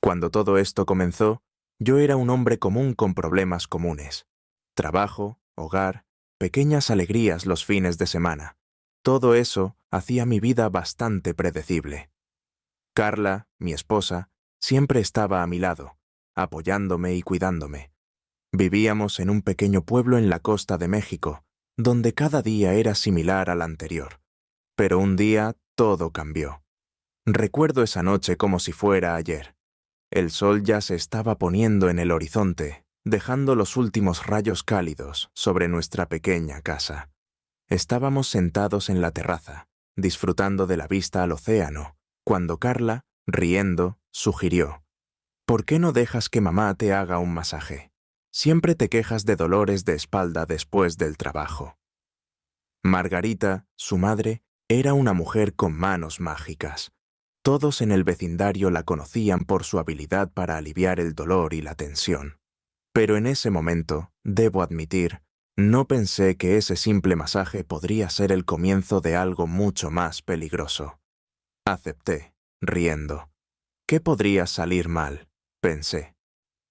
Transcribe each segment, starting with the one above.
Cuando todo esto comenzó, yo era un hombre común con problemas comunes. Trabajo, hogar, pequeñas alegrías los fines de semana. Todo eso hacía mi vida bastante predecible. Carla, mi esposa, siempre estaba a mi lado, apoyándome y cuidándome. Vivíamos en un pequeño pueblo en la costa de México, donde cada día era similar al anterior. Pero un día todo cambió. Recuerdo esa noche como si fuera ayer. El sol ya se estaba poniendo en el horizonte, dejando los últimos rayos cálidos sobre nuestra pequeña casa. Estábamos sentados en la terraza, disfrutando de la vista al océano, cuando Carla, riendo, sugirió: «¿Por qué no dejas que mamá te haga un masaje? Siempre te quejas de dolores de espalda después del trabajo». Margarita, su madre, era una mujer con manos mágicas. Todos en el vecindario la conocían por su habilidad para aliviar el dolor y la tensión. Pero en ese momento, debo admitir, no pensé que ese simple masaje podría ser el comienzo de algo mucho más peligroso. Acepté, riendo. ¿Qué podría salir mal?, pensé.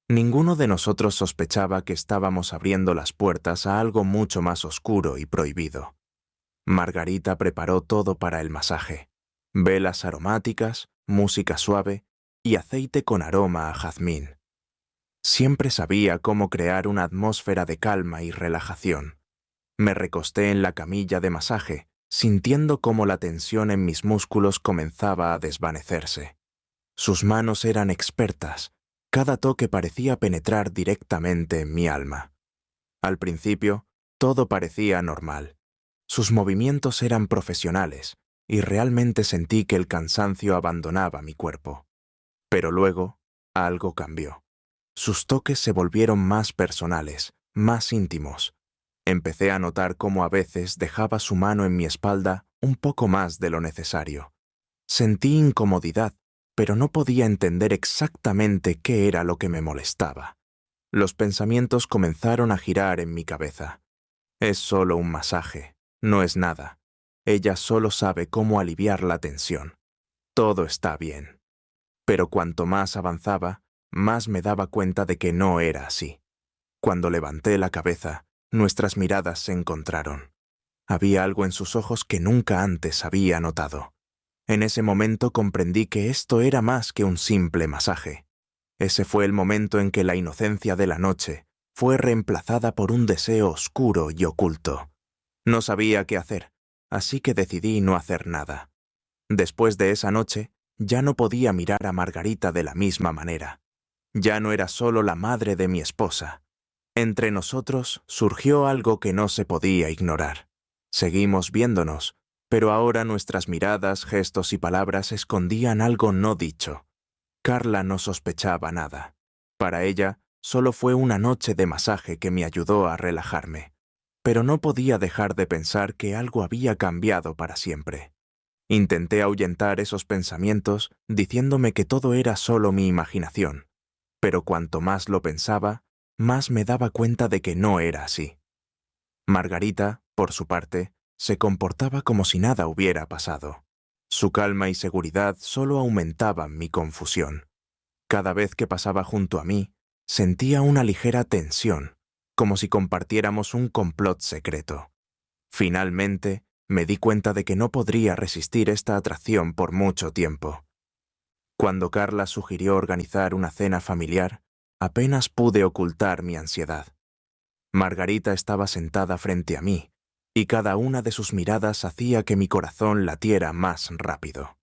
Ninguno de nosotros sospechaba que estábamos abriendo las puertas a algo mucho más oscuro y prohibido. Margarita preparó todo para el masaje: velas aromáticas, música suave y aceite con aroma a jazmín. Siempre sabía cómo crear una atmósfera de calma y relajación. Me recosté en la camilla de masaje, sintiendo cómo la tensión en mis músculos comenzaba a desvanecerse. Sus manos eran expertas, cada toque parecía penetrar directamente en mi alma. Al principio, todo parecía normal. Sus movimientos eran profesionales, y realmente sentí que el cansancio abandonaba mi cuerpo. Pero luego, algo cambió. Sus toques se volvieron más personales, más íntimos. Empecé a notar cómo a veces dejaba su mano en mi espalda un poco más de lo necesario. Sentí incomodidad, pero no podía entender exactamente qué era lo que me molestaba. Los pensamientos comenzaron a girar en mi cabeza. Es solo un masaje, no es nada. Ella solo sabe cómo aliviar la tensión. Todo está bien. Pero cuanto más avanzaba, más me daba cuenta de que no era así. Cuando levanté la cabeza, nuestras miradas se encontraron. Había algo en sus ojos que nunca antes había notado. En ese momento comprendí que esto era más que un simple masaje. Ese fue el momento en que la inocencia de la noche fue reemplazada por un deseo oscuro y oculto. No sabía qué hacer, así que decidí no hacer nada. Después de esa noche, ya no podía mirar a Margarita de la misma manera. Ya no era solo la madre de mi esposa. Entre nosotros surgió algo que no se podía ignorar. Seguimos viéndonos, pero ahora nuestras miradas, gestos y palabras escondían algo no dicho. Carla no sospechaba nada. Para ella, solo fue una noche de masaje que me ayudó a relajarme. Pero no podía dejar de pensar que algo había cambiado para siempre. Intenté ahuyentar esos pensamientos diciéndome que todo era solo mi imaginación, pero cuanto más lo pensaba, más me daba cuenta de que no era así. Margarita, por su parte, se comportaba como si nada hubiera pasado. Su calma y seguridad solo aumentaban mi confusión. Cada vez que pasaba junto a mí, sentía una ligera tensión, como si compartiéramos un complot secreto. Finalmente, me di cuenta de que no podría resistir esta atracción por mucho tiempo. Cuando Carla sugirió organizar una cena familiar, apenas pude ocultar mi ansiedad. Margarita estaba sentada frente a mí, y cada una de sus miradas hacía que mi corazón latiera más rápido.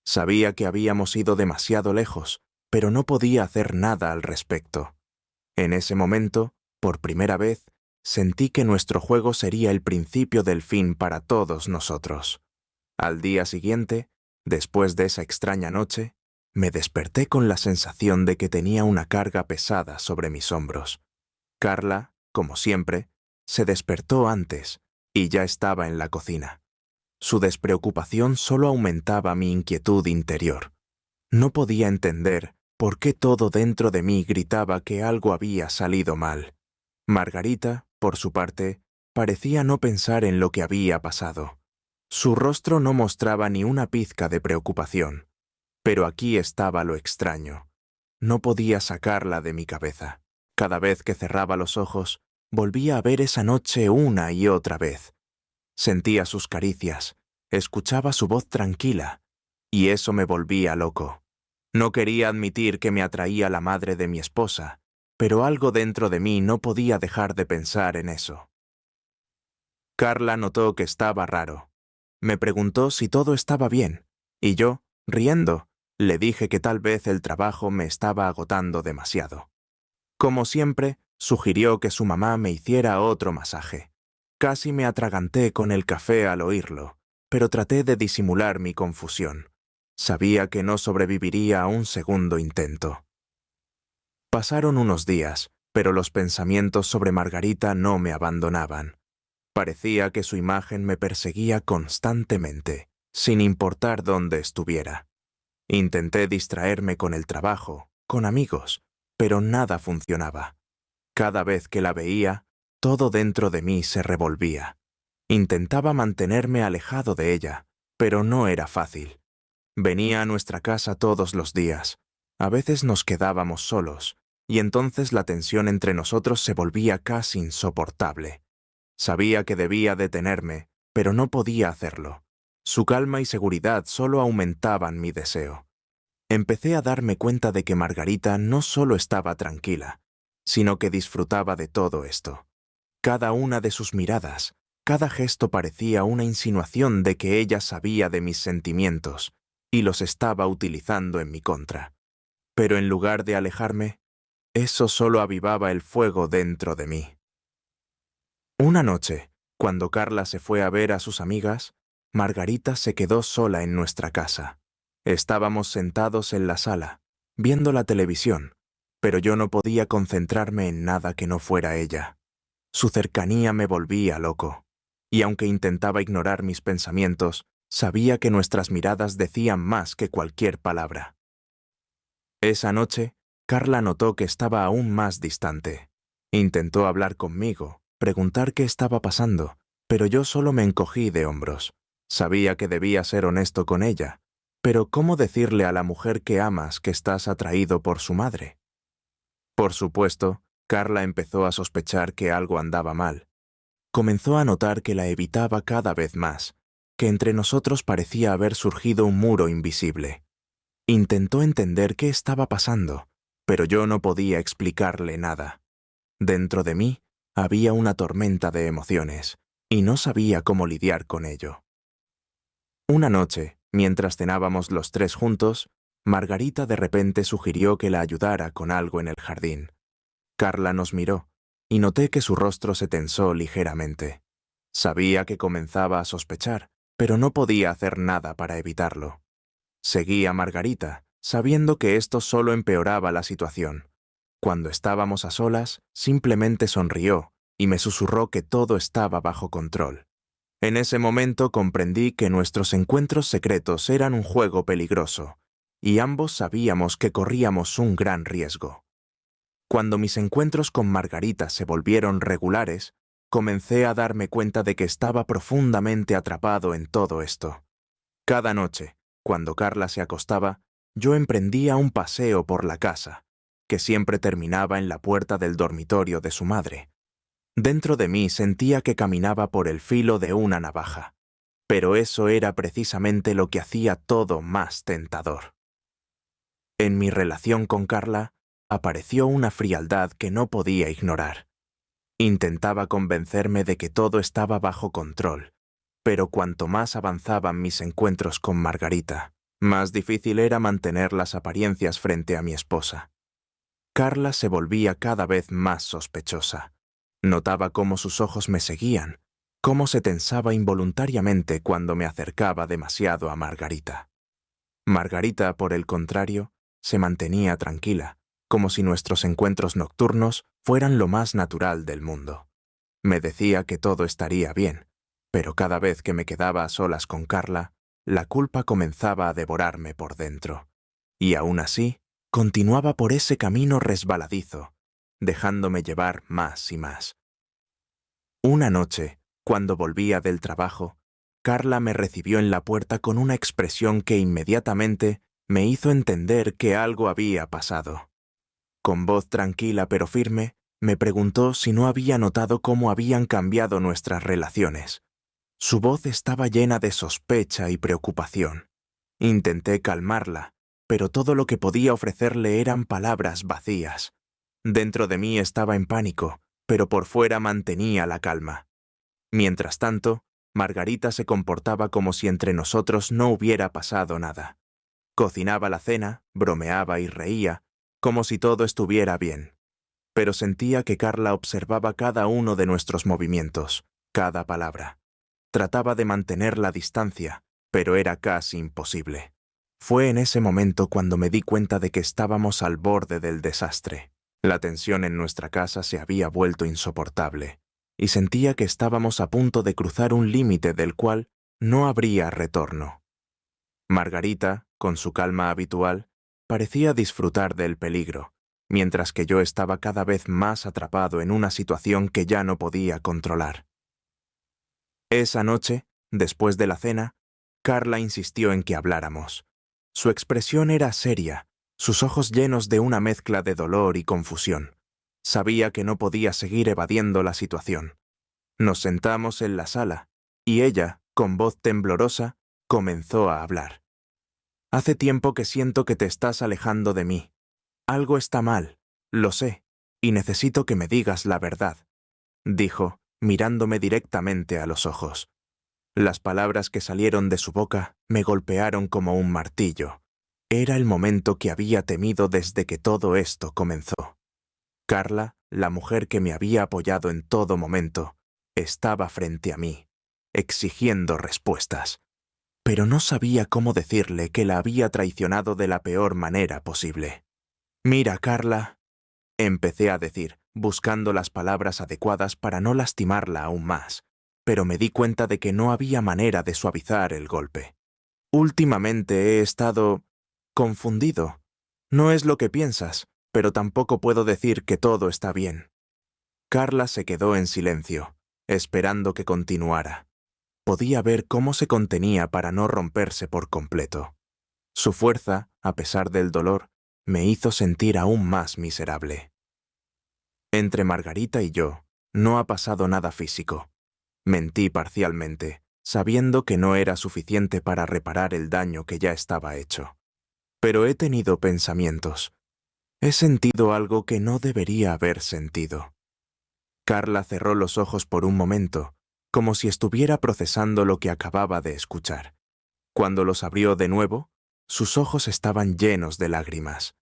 Sabía que habíamos ido demasiado lejos, pero no podía hacer nada al respecto. En ese momento, por primera vez, sentí que nuestro juego sería el principio del fin para todos nosotros. Al día siguiente, después de esa extraña noche, me desperté con la sensación de que tenía una carga pesada sobre mis hombros. Carla, como siempre, se despertó antes y ya estaba en la cocina. Su despreocupación solo aumentaba mi inquietud interior. No podía entender por qué todo dentro de mí gritaba que algo había salido mal. Margarita, por su parte, parecía no pensar en lo que había pasado. Su rostro no mostraba ni una pizca de preocupación. Pero aquí estaba lo extraño. No podía sacarla de mi cabeza. Cada vez que cerraba los ojos, volvía a ver esa noche una y otra vez. Sentía sus caricias, escuchaba su voz tranquila, y eso me volvía loco. No quería admitir que me atraía la madre de mi esposa, pero algo dentro de mí no podía dejar de pensar en eso. Carla notó que estaba raro. Me preguntó si todo estaba bien, y yo, riendo, le dije que tal vez el trabajo me estaba agotando demasiado. Como siempre, sugirió que su mamá me hiciera otro masaje. Casi me atraganté con el café al oírlo, pero traté de disimular mi confusión. Sabía que no sobreviviría a un segundo intento. Pasaron unos días, pero los pensamientos sobre Margarita no me abandonaban. Parecía que su imagen me perseguía constantemente, sin importar dónde estuviera. Intenté distraerme con el trabajo, con amigos, pero nada funcionaba. Cada vez que la veía, todo dentro de mí se revolvía. Intentaba mantenerme alejado de ella, pero no era fácil. Venía a nuestra casa todos los días. A veces nos quedábamos solos, y entonces la tensión entre nosotros se volvía casi insoportable. Sabía que debía detenerme, pero no podía hacerlo. Su calma y seguridad solo aumentaban mi deseo. Empecé a darme cuenta de que Margarita no solo estaba tranquila, sino que disfrutaba de todo esto. Cada una de sus miradas, cada gesto parecía una insinuación de que ella sabía de mis sentimientos y los estaba utilizando en mi contra. Pero en lugar de alejarme, eso solo avivaba el fuego dentro de mí. Una noche, cuando Carla se fue a ver a sus amigas, Margarita se quedó sola en nuestra casa. Estábamos sentados en la sala, viendo la televisión, pero yo no podía concentrarme en nada que no fuera ella. Su cercanía me volvía loco, y aunque intentaba ignorar mis pensamientos, sabía que nuestras miradas decían más que cualquier palabra. Esa noche, Carla notó que estaba aún más distante. Intentó hablar conmigo, preguntar qué estaba pasando, pero yo solo me encogí de hombros. Sabía que debía ser honesto con ella, pero ¿cómo decirle a la mujer que amas que estás atraído por su madre? Por supuesto, Carla empezó a sospechar que algo andaba mal. Comenzó a notar que la evitaba cada vez más, que entre nosotros parecía haber surgido un muro invisible. Intentó entender qué estaba pasando, pero yo no podía explicarle nada. Dentro de mí había una tormenta de emociones, y no sabía cómo lidiar con ello. Una noche, mientras cenábamos los tres juntos, Margarita de repente sugirió que la ayudara con algo en el jardín. Carla nos miró, y noté que su rostro se tensó ligeramente. Sabía que comenzaba a sospechar, pero no podía hacer nada para evitarlo. Seguí a Margarita, sabiendo que esto solo empeoraba la situación. Cuando estábamos a solas, simplemente sonrió y me susurró que todo estaba bajo control. En ese momento comprendí que nuestros encuentros secretos eran un juego peligroso, y ambos sabíamos que corríamos un gran riesgo. Cuando mis encuentros con Margarita se volvieron regulares, comencé a darme cuenta de que estaba profundamente atrapado en todo esto. Cada noche, cuando Carla se acostaba, yo emprendía un paseo por la casa, que siempre terminaba en la puerta del dormitorio de su madre. Dentro de mí sentía que caminaba por el filo de una navaja, pero eso era precisamente lo que hacía todo más tentador. En mi relación con Carla, apareció una frialdad que no podía ignorar. Intentaba convencerme de que todo estaba bajo control, pero cuanto más avanzaban mis encuentros con Margarita, más difícil era mantener las apariencias frente a mi esposa. Carla se volvía cada vez más sospechosa. Notaba cómo sus ojos me seguían, cómo se tensaba involuntariamente cuando me acercaba demasiado a Margarita. Margarita, por el contrario, se mantenía tranquila, como si nuestros encuentros nocturnos fueran lo más natural del mundo. Me decía que todo estaría bien, pero cada vez que me quedaba a solas con Carla, la culpa comenzaba a devorarme por dentro. Y aún así, continuaba por ese camino resbaladizo, dejándome llevar más y más. Una noche, cuando volvía del trabajo, Carla me recibió en la puerta con una expresión que inmediatamente me hizo entender que algo había pasado. Con voz tranquila pero firme, me preguntó si no había notado cómo habían cambiado nuestras relaciones. Su voz estaba llena de sospecha y preocupación. Intenté calmarla, pero todo lo que podía ofrecerle eran palabras vacías. Dentro de mí estaba en pánico, pero por fuera mantenía la calma. Mientras tanto, Margarita se comportaba como si entre nosotros no hubiera pasado nada. Cocinaba la cena, bromeaba y reía, como si todo estuviera bien. Pero sentía que Carla observaba cada uno de nuestros movimientos, cada palabra. Trataba de mantener la distancia, pero era casi imposible. Fue en ese momento cuando me di cuenta de que estábamos al borde del desastre. La tensión en nuestra casa se había vuelto insoportable, y sentía que estábamos a punto de cruzar un límite del cual no habría retorno. Margarita, con su calma habitual, parecía disfrutar del peligro, mientras que yo estaba cada vez más atrapado en una situación que ya no podía controlar. Esa noche, después de la cena, Carla insistió en que habláramos. Su expresión era seria, sus ojos llenos de una mezcla de dolor y confusión. Sabía que no podía seguir evadiendo la situación. Nos sentamos en la sala, y ella, con voz temblorosa, comenzó a hablar. «Hace tiempo que siento que te estás alejando de mí. Algo está mal, lo sé, y necesito que me digas la verdad», dijo, mirándome directamente a los ojos. Las palabras que salieron de su boca me golpearon como un martillo. Era el momento que había temido desde que todo esto comenzó. Carla, la mujer que me había apoyado en todo momento, estaba frente a mí, exigiendo respuestas. Pero no sabía cómo decirle que la había traicionado de la peor manera posible. «Mira, Carla», empecé a decir, buscando las palabras adecuadas para no lastimarla aún más, pero me di cuenta de que no había manera de suavizar el golpe. «Últimamente he estado confundido. No es lo que piensas, pero tampoco puedo decir que todo está bien». Carla se quedó en silencio, esperando que continuara. Podía ver cómo se contenía para no romperse por completo. Su fuerza, a pesar del dolor, me hizo sentir aún más miserable. Entre Margarita y yo, no ha pasado nada físico. Mentí parcialmente, sabiendo que no era suficiente para reparar el daño que ya estaba hecho. Pero he tenido pensamientos. He sentido algo que no debería haber sentido. Carla cerró los ojos por un momento, como si estuviera procesando lo que acababa de escuchar. Cuando los abrió de nuevo, sus ojos estaban llenos de lágrimas.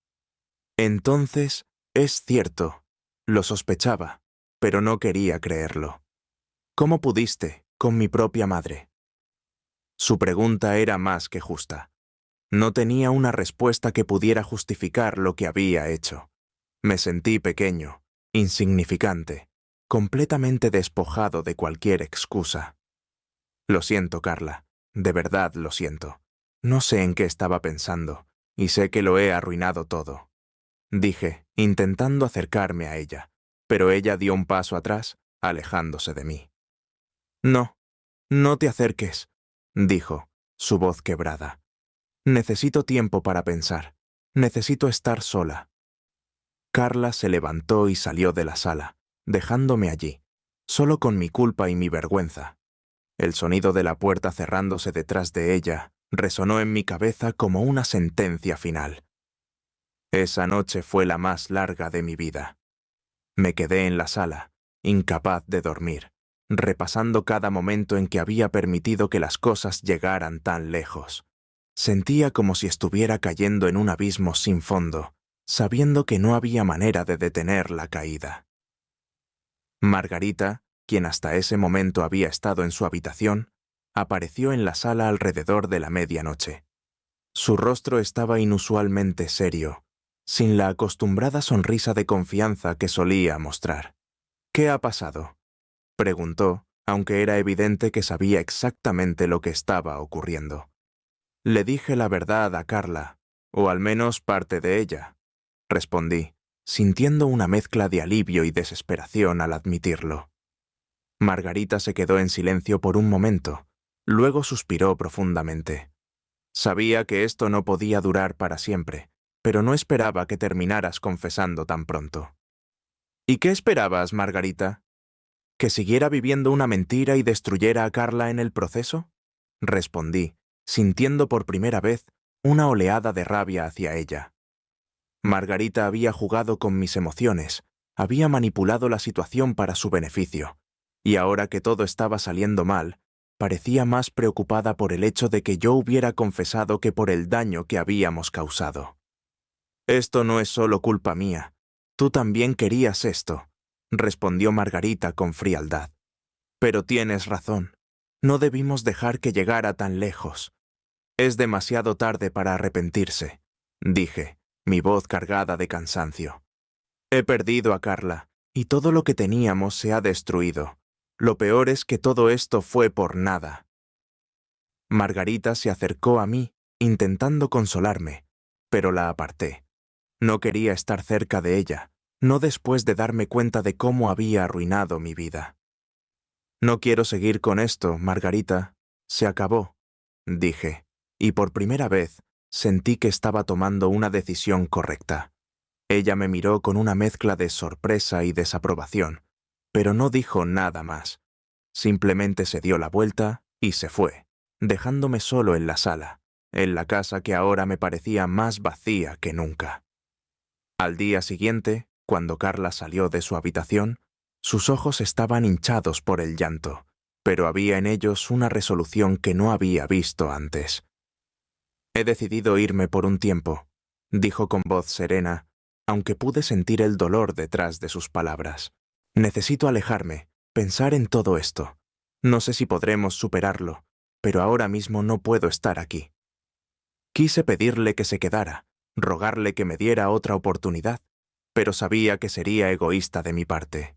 «Entonces, es cierto, lo sospechaba, pero no quería creerlo. ¿Cómo pudiste, con mi propia madre?» Su pregunta era más que justa. No tenía una respuesta que pudiera justificar lo que había hecho. Me sentí pequeño, insignificante, completamente despojado de cualquier excusa. «Lo siento, Carla, de verdad lo siento. No sé en qué estaba pensando, y sé que lo he arruinado todo», dije, intentando acercarme a ella, pero ella dio un paso atrás, alejándose de mí. «No, no te acerques», dijo, su voz quebrada. «Necesito tiempo para pensar. Necesito estar sola». Carla se levantó y salió de la sala, dejándome allí, solo con mi culpa y mi vergüenza. El sonido de la puerta cerrándose detrás de ella resonó en mi cabeza como una sentencia final. Esa noche fue la más larga de mi vida. Me quedé en la sala, incapaz de dormir, repasando cada momento en que había permitido que las cosas llegaran tan lejos. Sentía como si estuviera cayendo en un abismo sin fondo, sabiendo que no había manera de detener la caída. Margarita, quien hasta ese momento había estado en su habitación, apareció en la sala alrededor de la medianoche. Su rostro estaba inusualmente serio, sin la acostumbrada sonrisa de confianza que solía mostrar. «¿Qué ha pasado?», preguntó, aunque era evidente que sabía exactamente lo que estaba ocurriendo. «Le dije la verdad a Carla, o al menos parte de ella», respondí, sintiendo una mezcla de alivio y desesperación al admitirlo. Margarita se quedó en silencio por un momento, luego suspiró profundamente. Sabía que esto no podía durar para siempre, pero no esperaba que terminaras confesando tan pronto. ¿Y qué esperabas, Margarita? ¿Que siguiera viviendo una mentira y destruyera a Carla en el proceso? Respondí, sintiendo por primera vez una oleada de rabia hacia ella. Margarita había jugado con mis emociones, había manipulado la situación para su beneficio, y ahora que todo estaba saliendo mal, parecía más preocupada por el hecho de que yo hubiera confesado que por el daño que habíamos causado. Esto no es solo culpa mía. Tú también querías esto, respondió Margarita con frialdad. Pero tienes razón. No debimos dejar que llegara tan lejos. Es demasiado tarde para arrepentirse, dije, mi voz cargada de cansancio. He perdido a Carla, y todo lo que teníamos se ha destruido. Lo peor es que todo esto fue por nada. Margarita se acercó a mí, intentando consolarme, pero la aparté. No quería estar cerca de ella, no después de darme cuenta de cómo había arruinado mi vida. No quiero seguir con esto, Margarita. Se acabó, dije, y por primera vez sentí que estaba tomando una decisión correcta. Ella me miró con una mezcla de sorpresa y desaprobación, pero no dijo nada más. Simplemente se dio la vuelta y se fue, dejándome solo en la sala, en la casa que ahora me parecía más vacía que nunca. Al día siguiente, cuando Carla salió de su habitación, sus ojos estaban hinchados por el llanto, pero había en ellos una resolución que no había visto antes. He decidido irme por un tiempo, dijo con voz serena, aunque pude sentir el dolor detrás de sus palabras. Necesito alejarme, pensar en todo esto. No sé si podremos superarlo, pero ahora mismo no puedo estar aquí. Quise pedirle que se quedara, rogarle que me diera otra oportunidad, pero sabía que sería egoísta de mi parte.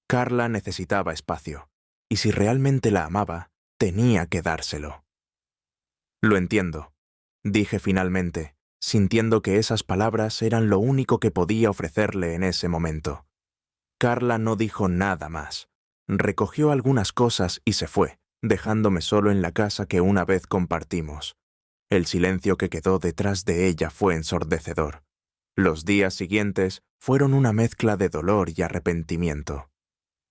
Carla necesitaba espacio, y si realmente la amaba, tenía que dárselo. Lo entiendo, dije finalmente, sintiendo que esas palabras eran lo único que podía ofrecerle en ese momento. Carla no dijo nada más. Recogió algunas cosas y se fue, dejándome solo en la casa que una vez compartimos. El silencio que quedó detrás de ella fue ensordecedor. Los días siguientes fueron una mezcla de dolor y arrepentimiento.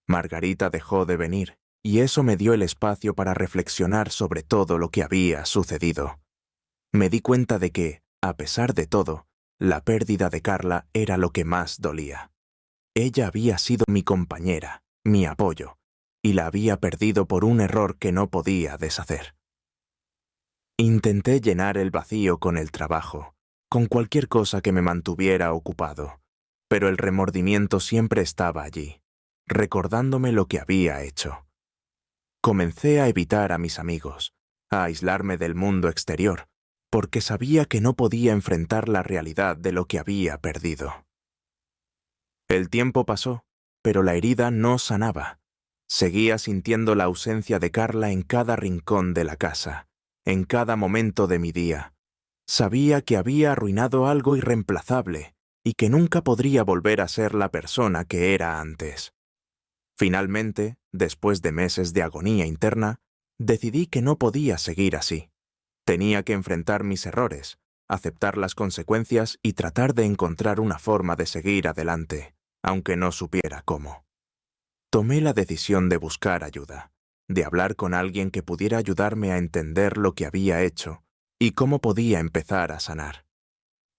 Margarita dejó de venir, y eso me dio el espacio para reflexionar sobre todo lo que había sucedido. Me di cuenta de que, a pesar de todo, la pérdida de Carla era lo que más dolía. Ella había sido mi compañera, mi apoyo, y la había perdido por un error que no podía deshacer. Intenté llenar el vacío con el trabajo, con cualquier cosa que me mantuviera ocupado, pero el remordimiento siempre estaba allí, recordándome lo que había hecho. Comencé a evitar a mis amigos, a aislarme del mundo exterior, porque sabía que no podía enfrentar la realidad de lo que había perdido. El tiempo pasó, pero la herida no sanaba. Seguía sintiendo la ausencia de Carla en cada rincón de la casa, en cada momento de mi día. Sabía que había arruinado algo irreemplazable y que nunca podría volver a ser la persona que era antes. Finalmente, después de meses de agonía interna, decidí que no podía seguir así. Tenía que enfrentar mis errores, aceptar las consecuencias y tratar de encontrar una forma de seguir adelante, aunque no supiera cómo. Tomé la decisión de buscar ayuda, de hablar con alguien que pudiera ayudarme a entender lo que había hecho y cómo podía empezar a sanar.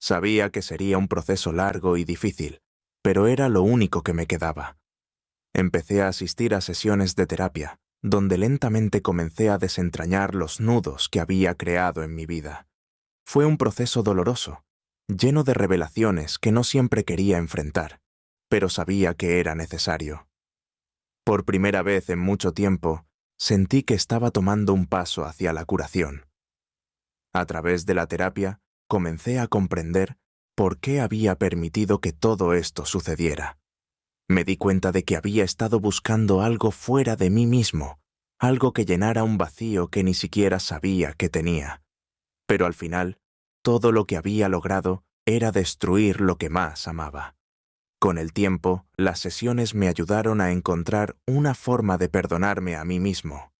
Sabía que sería un proceso largo y difícil, pero era lo único que me quedaba. Empecé a asistir a sesiones de terapia, donde lentamente comencé a desentrañar los nudos que había creado en mi vida. Fue un proceso doloroso, lleno de revelaciones que no siempre quería enfrentar, pero sabía que era necesario. Por primera vez en mucho tiempo, sentí que estaba tomando un paso hacia la curación. A través de la terapia, comencé a comprender por qué había permitido que todo esto sucediera. Me di cuenta de que había estado buscando algo fuera de mí mismo, algo que llenara un vacío que ni siquiera sabía que tenía. Pero al final, todo lo que había logrado era destruir lo que más amaba. Con el tiempo, las sesiones me ayudaron a encontrar una forma de perdonarme a mí mismo,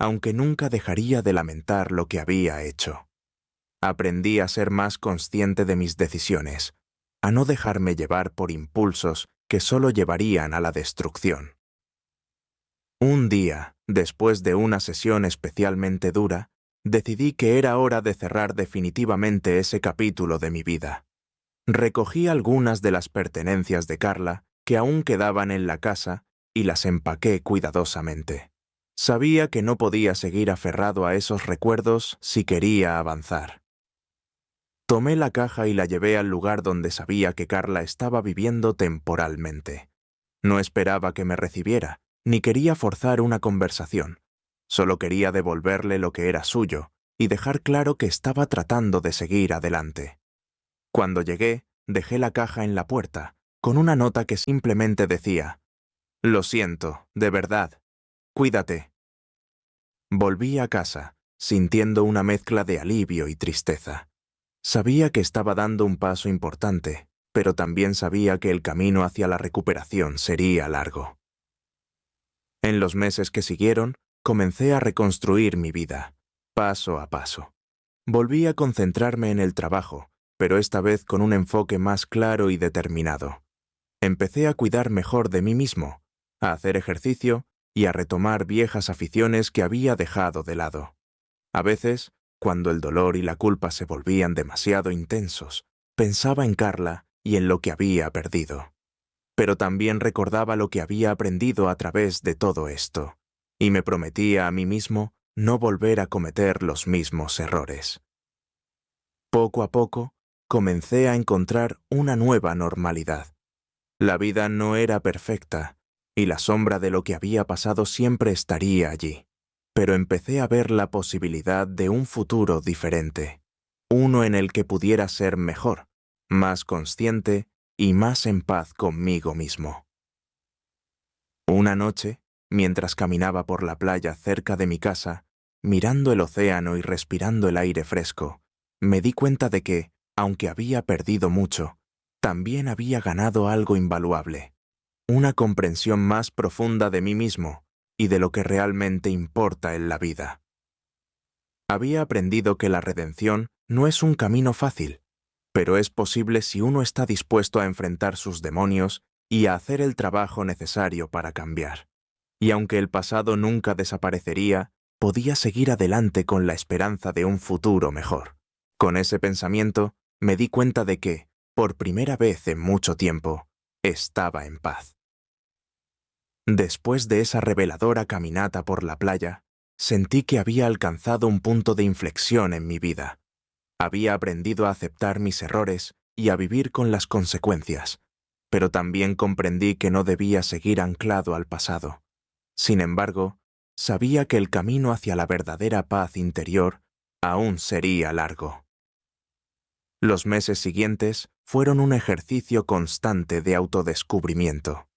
aunque nunca dejaría de lamentar lo que había hecho. Aprendí a ser más consciente de mis decisiones, a no dejarme llevar por impulsos que solo llevarían a la destrucción. Un día, después de una sesión especialmente dura, decidí que era hora de cerrar definitivamente ese capítulo de mi vida. Recogí algunas de las pertenencias de Carla que aún quedaban en la casa y las empaqué cuidadosamente. Sabía que no podía seguir aferrado a esos recuerdos si quería avanzar. Tomé la caja y la llevé al lugar donde sabía que Carla estaba viviendo temporalmente. No esperaba que me recibiera, ni quería forzar una conversación. Solo quería devolverle lo que era suyo y dejar claro que estaba tratando de seguir adelante. Cuando llegué, dejé la caja en la puerta, con una nota que simplemente decía: «Lo siento, de verdad. Cuídate». Volví a casa, sintiendo una mezcla de alivio y tristeza. Sabía que estaba dando un paso importante, pero también sabía que el camino hacia la recuperación sería largo. En los meses que siguieron, comencé a reconstruir mi vida, paso a paso. Volví a concentrarme en el trabajo, pero esta vez con un enfoque más claro y determinado. Empecé a cuidar mejor de mí mismo, a hacer ejercicio y a retomar viejas aficiones que había dejado de lado. A veces, cuando el dolor y la culpa se volvían demasiado intensos, pensaba en Carla y en lo que había perdido. Pero también recordaba lo que había aprendido a través de todo esto, y me prometía a mí mismo no volver a cometer los mismos errores. Poco a poco, comencé a encontrar una nueva normalidad. La vida no era perfecta, y la sombra de lo que había pasado siempre estaría allí. Pero empecé a ver la posibilidad de un futuro diferente, uno en el que pudiera ser mejor, más consciente y más en paz conmigo mismo. Una noche, mientras caminaba por la playa cerca de mi casa, mirando el océano y respirando el aire fresco, me di cuenta de que, aunque había perdido mucho, también había ganado algo invaluable, una comprensión más profunda de mí mismo y de lo que realmente importa en la vida. Había aprendido que la redención no es un camino fácil, pero es posible si uno está dispuesto a enfrentar sus demonios y a hacer el trabajo necesario para cambiar. Y aunque el pasado nunca desaparecería, podía seguir adelante con la esperanza de un futuro mejor. Con ese pensamiento, me di cuenta de que, por primera vez en mucho tiempo, estaba en paz. Después de esa reveladora caminata por la playa, sentí que había alcanzado un punto de inflexión en mi vida. Había aprendido a aceptar mis errores y a vivir con las consecuencias, pero también comprendí que no debía seguir anclado al pasado. Sin embargo, sabía que el camino hacia la verdadera paz interior aún sería largo. Los meses siguientes fueron un ejercicio constante de autodescubrimiento.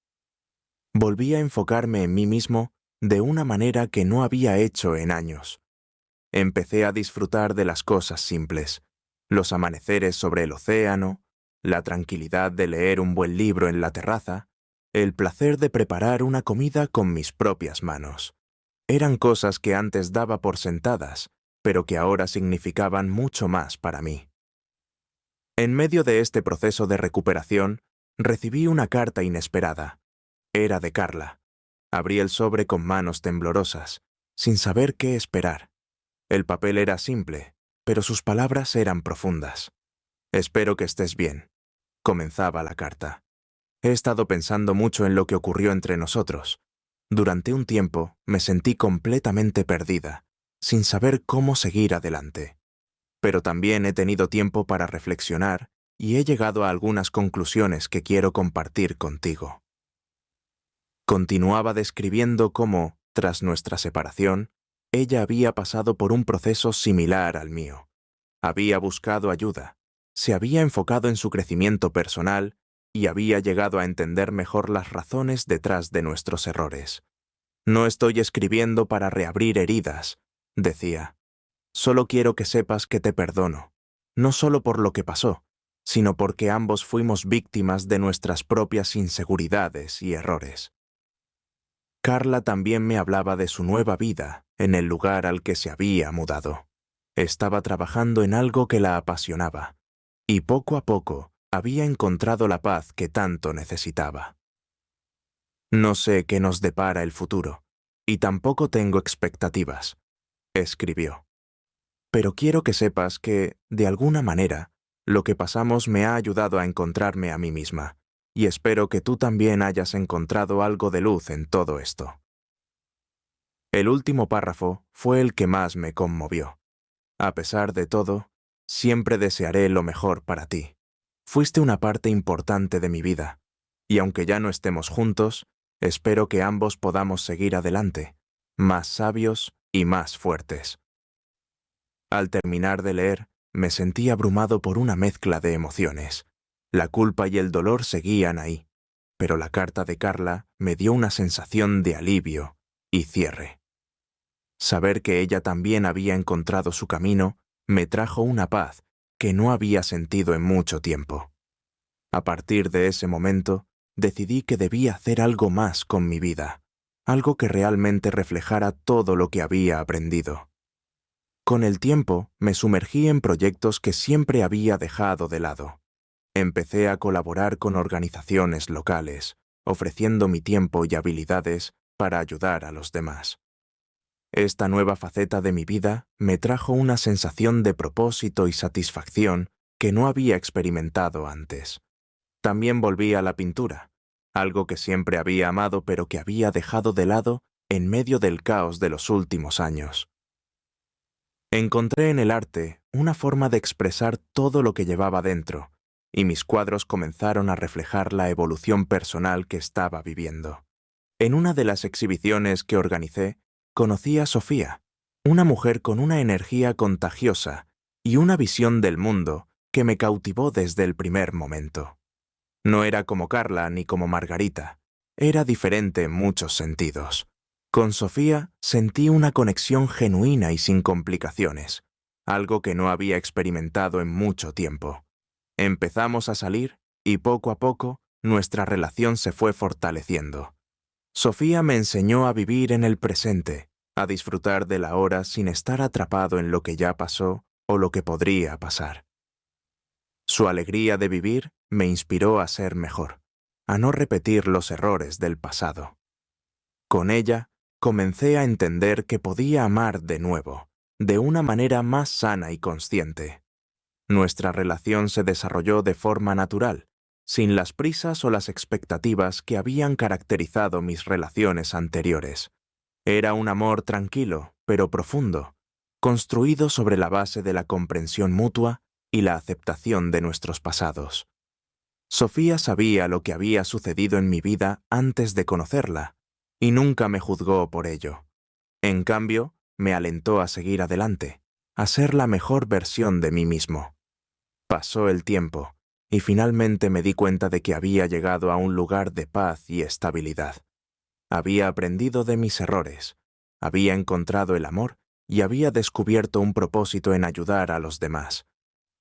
Volví a enfocarme en mí mismo de una manera que no había hecho en años. Empecé a disfrutar de las cosas simples, los amaneceres sobre el océano, la tranquilidad de leer un buen libro en la terraza, el placer de preparar una comida con mis propias manos. Eran cosas que antes daba por sentadas, pero que ahora significaban mucho más para mí. En medio de este proceso de recuperación, recibí una carta inesperada. Era de Carla. Abrí el sobre con manos temblorosas, sin saber qué esperar. El papel era simple, pero sus palabras eran profundas. «Espero que estés bien», comenzaba la carta. «He estado pensando mucho en lo que ocurrió entre nosotros. Durante un tiempo me sentí completamente perdida, sin saber cómo seguir adelante. Pero también he tenido tiempo para reflexionar y he llegado a algunas conclusiones que quiero compartir contigo». Continuaba describiendo cómo, tras nuestra separación, ella había pasado por un proceso similar al mío. Había buscado ayuda, se había enfocado en su crecimiento personal y había llegado a entender mejor las razones detrás de nuestros errores. «No estoy escribiendo para reabrir heridas», decía. «Solo quiero que sepas que te perdono, no solo por lo que pasó, sino porque ambos fuimos víctimas de nuestras propias inseguridades y errores». Carla también me hablaba de su nueva vida en el lugar al que se había mudado. Estaba trabajando en algo que la apasionaba, y poco a poco había encontrado la paz que tanto necesitaba. No sé qué nos depara el futuro, y tampoco tengo expectativas, escribió. Pero quiero que sepas que, de alguna manera, lo que pasamos me ha ayudado a encontrarme a mí misma, y espero que tú también hayas encontrado algo de luz en todo esto. El último párrafo fue el que más me conmovió. A pesar de todo, siempre desearé lo mejor para ti. Fuiste una parte importante de mi vida, y aunque ya no estemos juntos, espero que ambos podamos seguir adelante, más sabios y más fuertes. Al terminar de leer, me sentí abrumado por una mezcla de emociones. La culpa y el dolor seguían ahí, pero la carta de Carla me dio una sensación de alivio y cierre. Saber que ella también había encontrado su camino me trajo una paz que no había sentido en mucho tiempo. A partir de ese momento, decidí que debía hacer algo más con mi vida, algo que realmente reflejara todo lo que había aprendido. Con el tiempo, me sumergí en proyectos que siempre había dejado de lado. Empecé a colaborar con organizaciones locales, ofreciendo mi tiempo y habilidades para ayudar a los demás. Esta nueva faceta de mi vida me trajo una sensación de propósito y satisfacción que no había experimentado antes. También volví a la pintura, algo que siempre había amado pero que había dejado de lado en medio del caos de los últimos años. Encontré en el arte una forma de expresar todo lo que llevaba dentro, y mis cuadros comenzaron a reflejar la evolución personal que estaba viviendo. En una de las exhibiciones que organicé, conocí a Sofía, una mujer con una energía contagiosa y una visión del mundo que me cautivó desde el primer momento. No era como Carla ni como Margarita, era diferente en muchos sentidos. Con Sofía sentí una conexión genuina y sin complicaciones, algo que no había experimentado en mucho tiempo. Empezamos a salir y poco a poco nuestra relación se fue fortaleciendo. Sofía me enseñó a vivir en el presente, a disfrutar de la hora sin estar atrapado en lo que ya pasó o lo que podría pasar. Su alegría de vivir me inspiró a ser mejor, a no repetir los errores del pasado. Con ella, comencé a entender que podía amar de nuevo, de una manera más sana y consciente. Nuestra relación se desarrolló de forma natural, sin las prisas o las expectativas que habían caracterizado mis relaciones anteriores. Era un amor tranquilo, pero profundo, construido sobre la base de la comprensión mutua y la aceptación de nuestros pasados. Sofía sabía lo que había sucedido en mi vida antes de conocerla, y nunca me juzgó por ello. En cambio, me alentó a seguir adelante, a ser la mejor versión de mí mismo. Pasó el tiempo, y finalmente me di cuenta de que había llegado a un lugar de paz y estabilidad. Había aprendido de mis errores, había encontrado el amor y había descubierto un propósito en ayudar a los demás.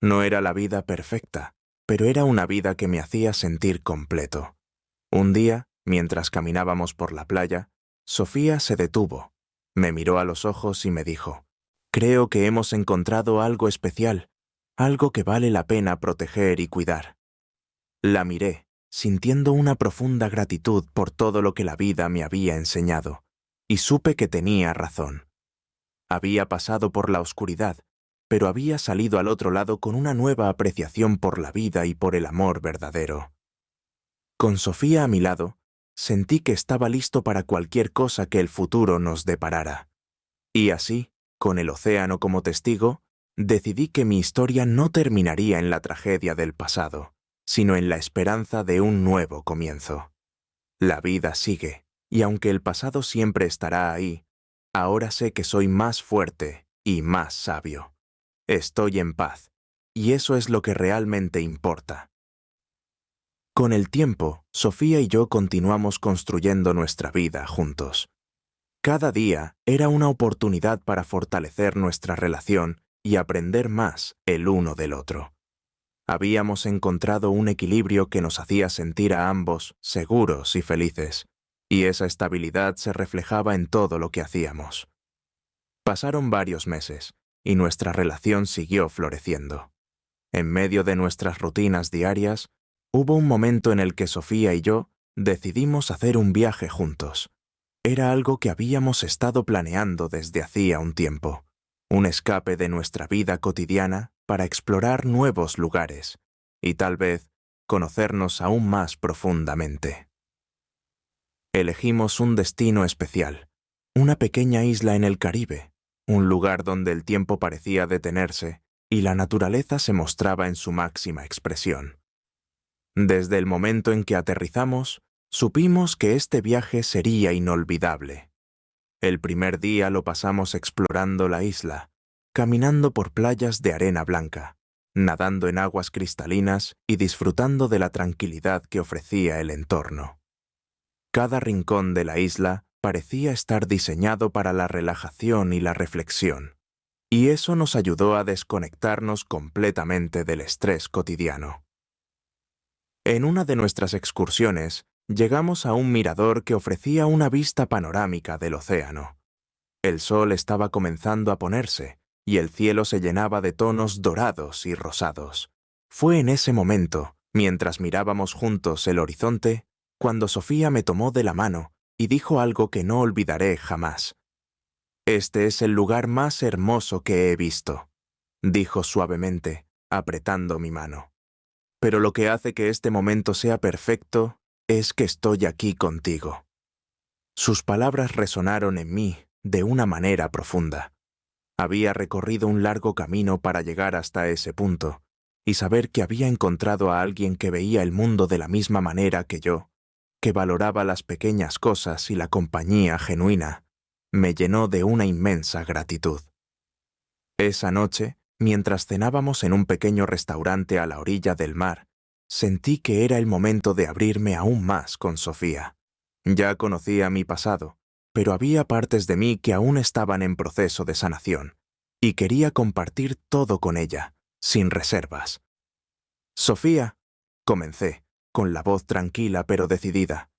No era la vida perfecta, pero era una vida que me hacía sentir completo. Un día, mientras caminábamos por la playa, Sofía se detuvo, me miró a los ojos y me dijo: «Creo que hemos encontrado algo especial, algo que vale la pena proteger y cuidar». La miré, sintiendo una profunda gratitud por todo lo que la vida me había enseñado, y supe que tenía razón. Había pasado por la oscuridad, pero había salido al otro lado con una nueva apreciación por la vida y por el amor verdadero. Con Sofía a mi lado, sentí que estaba listo para cualquier cosa que el futuro nos deparara. Y así, con el océano como testigo, decidí que mi historia no terminaría en la tragedia del pasado, sino en la esperanza de un nuevo comienzo. La vida sigue, y aunque el pasado siempre estará ahí, ahora sé que soy más fuerte y más sabio. Estoy en paz, y eso es lo que realmente importa. Con el tiempo, Sofía y yo continuamos construyendo nuestra vida juntos. Cada día era una oportunidad para fortalecer nuestra relación y aprender más el uno del otro. Habíamos encontrado un equilibrio que nos hacía sentir a ambos seguros y felices, y esa estabilidad se reflejaba en todo lo que hacíamos. Pasaron varios meses, y nuestra relación siguió floreciendo. En medio de nuestras rutinas diarias, hubo un momento en el que Sofía y yo decidimos hacer un viaje juntos. Era algo que habíamos estado planeando desde hacía un tiempo, un escape de nuestra vida cotidiana para explorar nuevos lugares y tal vez conocernos aún más profundamente. Elegimos un destino especial, una pequeña isla en el Caribe, un lugar donde el tiempo parecía detenerse y la naturaleza se mostraba en su máxima expresión. Desde el momento en que aterrizamos, supimos que este viaje sería inolvidable. El primer día lo pasamos explorando la isla, caminando por playas de arena blanca, nadando en aguas cristalinas y disfrutando de la tranquilidad que ofrecía el entorno. Cada rincón de la isla parecía estar diseñado para la relajación y la reflexión, y eso nos ayudó a desconectarnos completamente del estrés cotidiano. En una de nuestras excursiones, llegamos a un mirador que ofrecía una vista panorámica del océano. El sol estaba comenzando a ponerse, y el cielo se llenaba de tonos dorados y rosados. Fue en ese momento, mientras mirábamos juntos el horizonte, cuando Sofía me tomó de la mano y dijo algo que no olvidaré jamás. «Este es el lugar más hermoso que he visto», dijo suavemente, apretando mi mano. «Pero lo que hace que este momento sea perfecto es que estoy aquí contigo». Sus palabras resonaron en mí de una manera profunda. Había recorrido un largo camino para llegar hasta ese punto, y saber que había encontrado a alguien que veía el mundo de la misma manera que yo, que valoraba las pequeñas cosas y la compañía genuina, me llenó de una inmensa gratitud. Esa noche, mientras cenábamos en un pequeño restaurante a la orilla del mar, sentí que era el momento de abrirme aún más con Sofía. Ya conocía mi pasado, pero había partes de mí que aún estaban en proceso de sanación, y quería compartir todo con ella, sin reservas. «Sofía», comencé, con la voz tranquila pero decidida,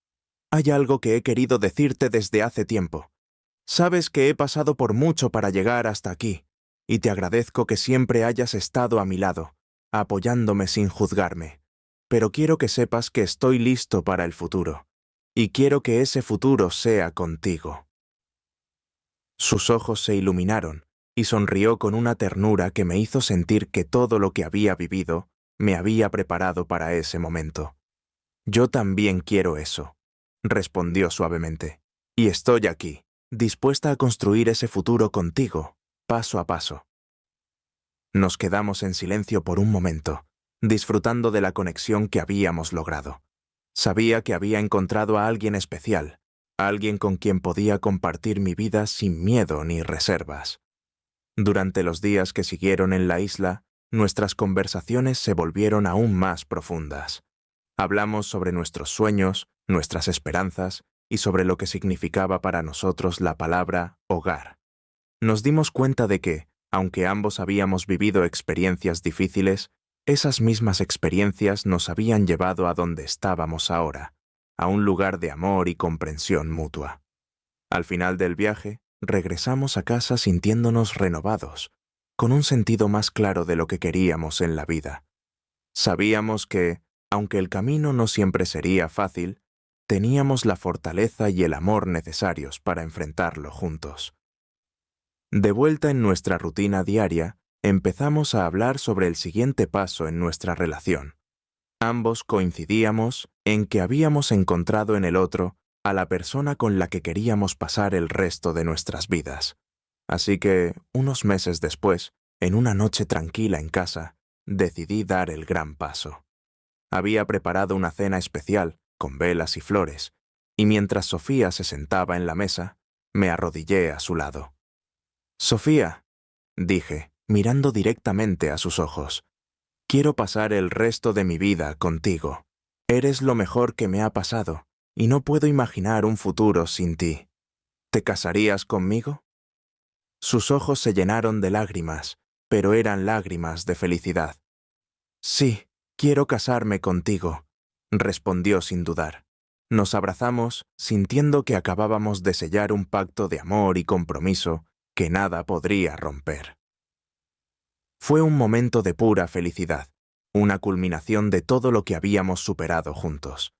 «hay algo que he querido decirte desde hace tiempo. Sabes que he pasado por mucho para llegar hasta aquí, y te agradezco que siempre hayas estado a mi lado, apoyándome sin juzgarme. Pero quiero que sepas que estoy listo para el futuro, y quiero que ese futuro sea contigo». Sus ojos se iluminaron, y sonrió con una ternura que me hizo sentir que todo lo que había vivido me había preparado para ese momento. «Yo también quiero eso», respondió suavemente, «y estoy aquí, dispuesta a construir ese futuro contigo, paso a paso». Nos quedamos en silencio por un momento, disfrutando de la conexión que habíamos logrado. Sabía que había encontrado a alguien especial, alguien con quien podía compartir mi vida sin miedo ni reservas. Durante los días que siguieron en la isla, nuestras conversaciones se volvieron aún más profundas. Hablamos sobre nuestros sueños, nuestras esperanzas y sobre lo que significaba para nosotros la palabra hogar. Nos dimos cuenta de que, aunque ambos habíamos vivido experiencias difíciles, esas mismas experiencias nos habían llevado a donde estábamos ahora, a un lugar de amor y comprensión mutua. Al final del viaje, regresamos a casa sintiéndonos renovados, con un sentido más claro de lo que queríamos en la vida. Sabíamos que, aunque el camino no siempre sería fácil, teníamos la fortaleza y el amor necesarios para enfrentarlo juntos. De vuelta en nuestra rutina diaria, empezamos a hablar sobre el siguiente paso en nuestra relación. Ambos coincidíamos en que habíamos encontrado en el otro a la persona con la que queríamos pasar el resto de nuestras vidas. Así que, unos meses después, en una noche tranquila en casa, decidí dar el gran paso. Había preparado una cena especial, con velas y flores, y mientras Sofía se sentaba en la mesa, me arrodillé a su lado. «Sofía», dije, mirando directamente a sus ojos, «quiero pasar el resto de mi vida contigo. Eres lo mejor que me ha pasado, y no puedo imaginar un futuro sin ti. ¿Te casarías conmigo?» Sus ojos se llenaron de lágrimas, pero eran lágrimas de felicidad. «Sí, quiero casarme contigo», respondió sin dudar. Nos abrazamos, sintiendo que acabábamos de sellar un pacto de amor y compromiso que nada podría romper. Fue un momento de pura felicidad, una culminación de todo lo que habíamos superado juntos.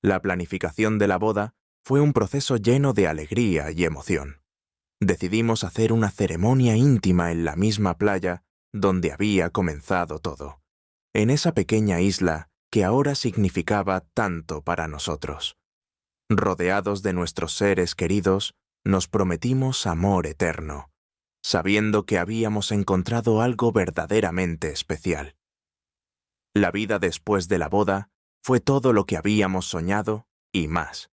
La planificación de la boda fue un proceso lleno de alegría y emoción. Decidimos hacer una ceremonia íntima en la misma playa donde había comenzado todo, en esa pequeña isla que ahora significaba tanto para nosotros. Rodeados de nuestros seres queridos, nos prometimos amor eterno, sabiendo que habíamos encontrado algo verdaderamente especial. La vida después de la boda fue todo lo que habíamos soñado y más.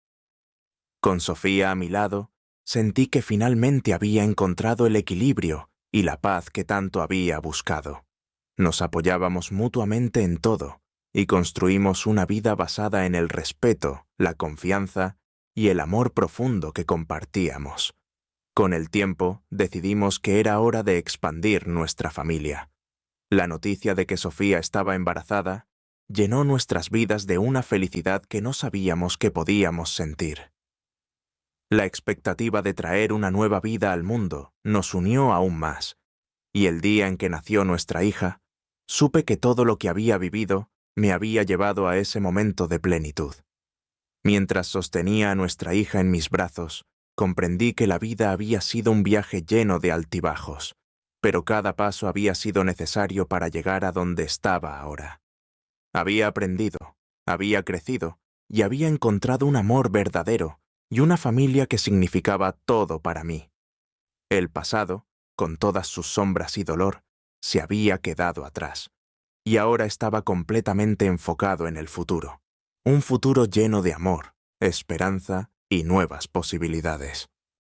Con Sofía a mi lado, sentí que finalmente había encontrado el equilibrio y la paz que tanto había buscado. Nos apoyábamos mutuamente en todo y construimos una vida basada en el respeto, la confianza y el amor profundo que compartíamos. Con el tiempo, decidimos que era hora de expandir nuestra familia. La noticia de que Sofía estaba embarazada llenó nuestras vidas de una felicidad que no sabíamos que podíamos sentir. La expectativa de traer una nueva vida al mundo nos unió aún más, y el día en que nació nuestra hija, supe que todo lo que había vivido me había llevado a ese momento de plenitud. Mientras sostenía a nuestra hija en mis brazos, comprendí que la vida había sido un viaje lleno de altibajos, pero cada paso había sido necesario para llegar a donde estaba ahora. Había aprendido, había crecido y había encontrado un amor verdadero y una familia que significaba todo para mí. El pasado, con todas sus sombras y dolor, se había quedado atrás, y ahora estaba completamente enfocado en el futuro. Un futuro lleno de amor, esperanza y nuevas posibilidades.